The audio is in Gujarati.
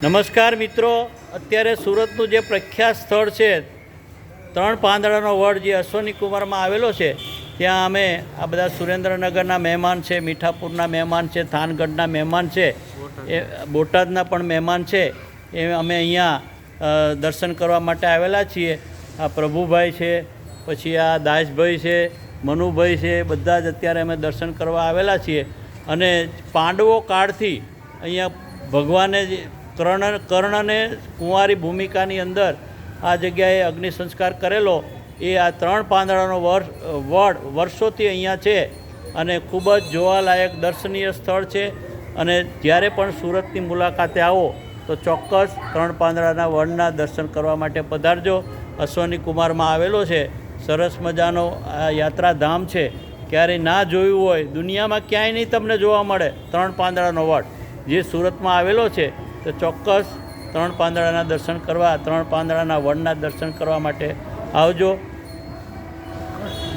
નમસ્કાર મિત્રો, અત્યારે સુરતનું જે પ્રખ્યાત સ્થળ છે ત્રણ પાંદડાનો વડ જે અશ્વની કુમારમાં આવેલો છે, ત્યાં અમે આ બધા સુરેન્દ્રનગરના મહેમાન છે, મીઠાપુરના મહેમાન છે, થાનગઢના મહેમાન છે, એ બોટાદના પણ મહેમાન છે, એ અમે અહીંયા દર્શન કરવા માટે આવેલા છીએ. આ પ્રભુભાઈ છે, પછી આ દાસભાઈ છે, મનુભાઈ છે, બધા જ અત્યારે અમે દર્શન કરવા આવેલા છીએ. અને પાંડવો કાળથી અહીંયા ભગવાને કર્ણને કુંવારી ભૂમિકાની અંદર આ જગ્યાએ અગ્નિ સંસ્કાર કરેલો એ આ ત્રણ પાંદડાનો વડ વર્ષોથી અહીંયા છે અને ખૂબ જ જોવાલાયક દર્શનીય સ્થળ છે. અને જ્યારે પણ સુરતની મુલાકાતે આવો તો ચોક્કસ ત્રણ પાંદડાના વડના દર્શન કરવા માટે પધારજો. અશ્વની કુમારમાં આવેલો છે, સરસ મજાનો આ યાત્રાધામ છે. ક્યારેય ના જોયું હોય, દુનિયામાં ક્યાંય નહીં તમને જોવા મળે ત્રણ પાંદડાનો વડ જે સુરતમાં આવેલો છે. તો ચોક્કસ ત્રણ પાંદડાના દર્શન કરવા, ત્રણ પાંદડાના વડના દર્શન કરવા માટે આવજો.